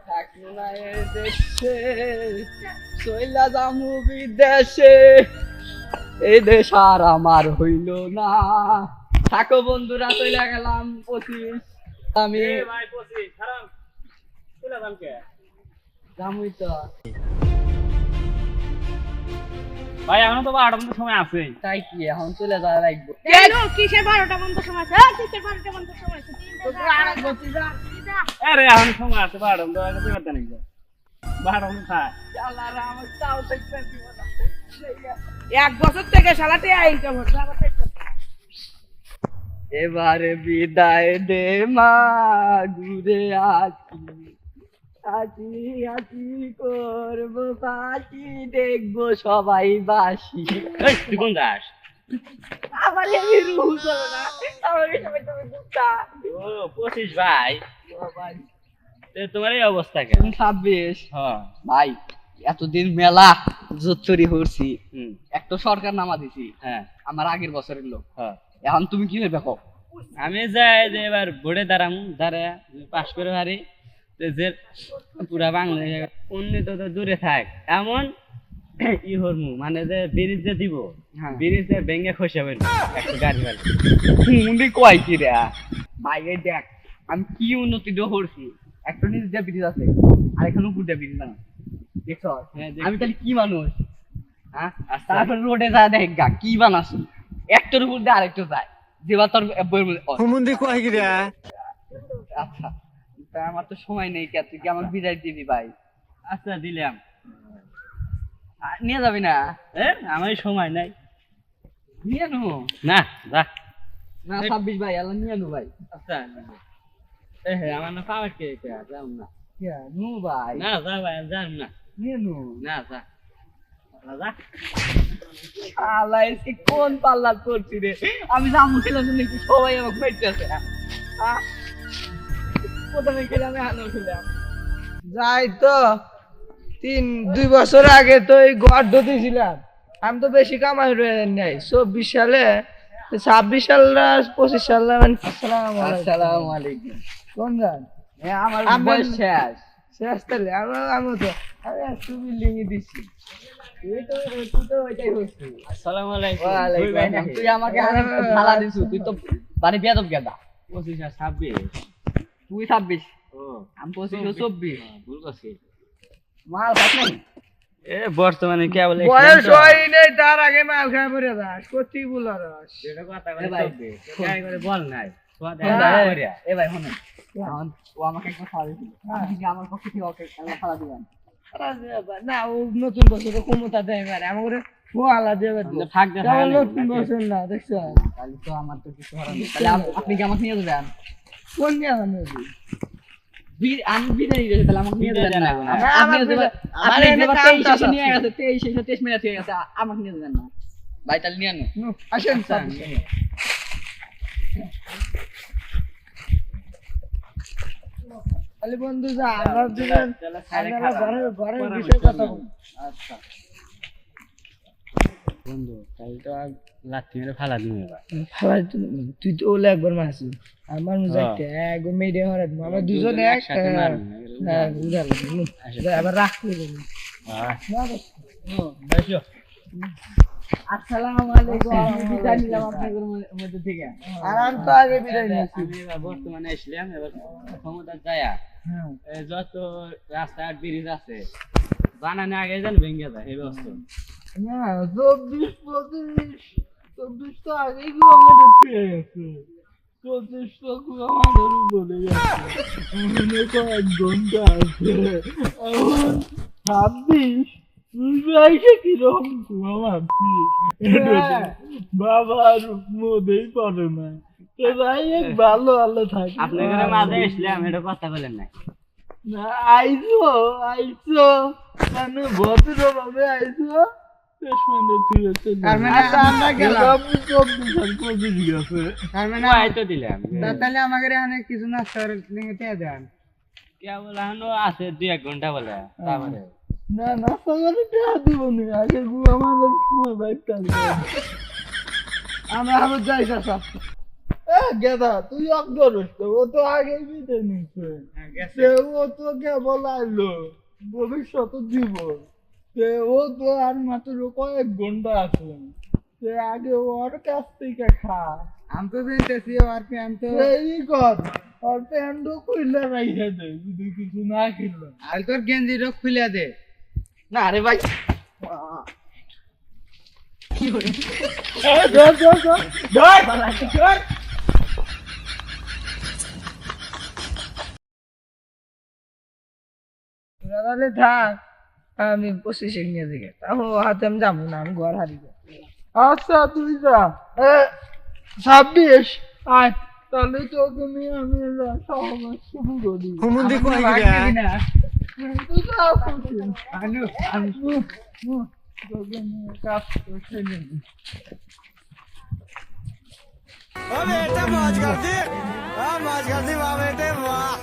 থাকলো না এ দেশে চইলা যামু বিদেশে এই দেশ আর আমার হইল না থাকো বন্ধুরা চইলা গেলাম 25 আমি ভাই 25 খারাপ চলে যাম কে যামুই তো ভাই এখনো তো 12টা পর্যন্ত সময় আছে তাই কি এখন চলে যাওয়া লাগবে কেন কিসের 12টা বন্ধ সময় আছে হ্যাঁ কিসের 12টা বন্ধ সময় আছে আরে এখন সময় আছে 12টা পর্যন্ত আগে করতে নাই 12টা পর্যন্ত থাক আল্লাহ রে আমার তাও দেখতে দিব না এক বছর থেকে শালাতে ইনকাম হচ্ছে আবার ঠিক করতে এবারে বিদায় দে মা ঘুরে আসি আসি আসি করবো পাখি দেখবো সবাই বাসি এই তুই কোন যাস আমার আমি রুহু চলো না আমাকে সবাই তুমি দুটা ও 25 ভাই সবাই তোমার এই অবস্থা কেন 26 হ্যাঁ ভাই এতদিন মেলা জোচ্চুরি হচ্ছি হুম একটা সরকার নামা দিছি হ্যাঁ আমার আগের বছরের লোক হ্যাঁ এখন তুমি কি হইবে কও আমি যাই যে এবার ভোটে দাঁড়ামু পাশ করে পারি যে পুরা বাংলাদেশ উন্নত তো দূরে থাক এমন ই হরমু মানে যে ব্রিজ যে দিব হ্যাঁ। ব্রিজে ভেঙে খসে বের একটা গাড়ি বাড়ি মুন্ডি কয় কি রে ভাই এই দেখ আমি কি উন্নতি করছি একটা নিচে দিয়ে ব্রিজ আছে আর এখানে উপর দিয়ে ব্রিজ না দেখছ হ্যাঁ, দেখছি। আমি তাহলে কি মানুষ হ্যাঁ আচ্ছা। তারপর রোডে যা দেখ গা কি বানাসি একটার উপর দিয়ে আরেকটা যায় যেবার তোর বইয়ের মধ্যে হুমুন্দি কয় কি রে আচ্ছা তা আমার তো সময় নেই কে তুই কি আমাকে বিদায় দিবি ভাই আচ্ছা দিলাম নিয়ে যাবি না আমার সময় নাই নিয়ে নো না যা না 26 ভাই আল্লাহ নিয়ে নো ভাই আচ্ছা আমার না পাওয়ার কে যাও না নু ভাই না যা ভাই যাম না নিয়ে নো না যা যা আল্লাহ এসে কোন পাল্লা করছি রে আমি জামু ছিলাম নাকি সবাই আমাকে মেটতেছে প্রথমে খেলে আমি হানো খেলাম যাই তো 2 বছর আগে তো এই গড় দিয়েছিলাম আমি তো বেশি কামাই রয়ে নাই 24 সালে 26 সাল 25 সাল আসসালামু আলাইকুম কোন গান আমার আমার- বয়স শেষ শেষ তাহলে আমি তো আমি একটু বিল্ডিং দিছি তুই তো ওইটাই হচ্ছে আসসালামু আলাইকুম ওয়ালাইকুম আসসালাম। তুই আমাকে হাতে থালা দিছু তুই তো বাড়ি বেয়াদব গেদা 25 আর 26 তুই 26 ও আমি 25 ও 24 ভুল করছি মাল খাস নাই এ বর্তমানে কে বলে বয়স হয় নাই তার আগে মাল খাই পড়ে যাস সত্যি বলার এটা কথা এ ভাই, গায় করে বল নাই সোয়াদ শোন না না, করিয়া এ ভাই শোনেন এখন ও আমাকে একটা খাওয়া দিছিল আমি কি আমার পক্ষে থেকে ওকে একটা খাওয়া দিবেন না ও নতুন বছর ক্ষমতা দেয় মানে আমার ফোয়ালা দেবে ফাঁক দে কেবল নতুন বছর না দেখছো তাহলে তো আমার তো কিছু হলো না তাহলে আপনি কি আমাকে নিয়ে যাবেন কোন নিয়ে যাবে আমি বিদায় নিয়ে যাচ্ছি তাহলে আমাকে নিয়ে যাবেন না বিদায় না, আপনি আমার যেবার- আমার আপনি এনে যেবার কাম 23 টাম নিয়ে আছে। গেছে 23 মিনিট হয়ে গেছে আমাকে নিয়ে যাবেন না ভাই তাহলে নিয়ে আনো আসেন তাহলে বন্ধু যা আমরা দুজন তাহলে খালি আমরা খাবা। ঘরের পরে বিষয়ে আমি কথা শুনলাম। বলবো আচ্ছা বন্ধু তাহলে তো আর লাথি মেরে ফালা দিবে এবার ভাই তুই তো ওলে একবার মারছিস আমার মজা হ্যাঁ। একটা এক মেডে হরে আমরা দুজনে এক একসাথে মারবো। হ্যাঁ বুঝাল এবার রাখতে দেবো বেশো আসসালামু আলাইকুম আমি বিদায় নিলাম আপনাদের মধ্যে থেকে আর আমি তো আগে বিদায় নিয়েছি আমি এবার বর্তমানে আসলাম এবার ক্ষমতা যায়া হ্যাঁ এই যত রাস্তাঘাট ব্রিজ আছে বানানো আগে যেন ভেঙে যায় এই ব্যবস্থা না 24 তো আগেই গো আমাদের ফিরে গেছে 25 তো আমাদের বলে গেছে মনে কয়েক ঘন্টা আছে এখন 26 বুঝাইছে কিরকম ঘুমাচ্ছি বাবার মধ্যেই পড়ে না তো যাই হোক ভালো ভালো থাকি আপনাদের মাঝে আসলাম এটা কথা বলেন নাই না আইসো মানে ভদ্র ভাবে আইসো আমরা গেলাম 24 গেছে তো দিলাম তাহলে আমাকে এখানে কিছু নাস্তার লিমিটে দেন কেবল এখনো আছে 2-1 ঘন্টা বলে তারপরে না নাস্তা করে দেওয়া দিব না আগে আমাদের সময় বাইক আমরা আরো যাই চাষা গেদা তুই অগ্রস তো, ও তো আগেই বিদে নিছে। সে ও তো কেবল আইলো, ভবিষ্যৎ দিব। সে ও তো আর মাত্র কয়েক ঘন্টা আছে, সে আগে ওর কাছ থেকে খা। আমি তো দেখতেছি আর কি, আমি তো এই কর, ওর প্যান্টও খুলে রাইখে দে যদি কিছু না খেলো। আর তোর গেঞ্জিরও খুলে দে। না রে ভাই, ধর ধর ধর ধর ধর। তাহলে থাক, আমি 25 নিয়ে দিকে তাও হাতে আমি যাবো না, আমি ঘর হারিয়ে আচ্ছা তুই যা। 26 আয়, তাহলে তোকে নিয়ে আমি সহবাস শুরু করি। হুমুন্দি কই গিরা তুই যা খুশি। আনু তোকে নিয়ে কাজ করতে নেই। बेटे मौज कर दी, हाँ मौज कर दी वाह बेटे वाह।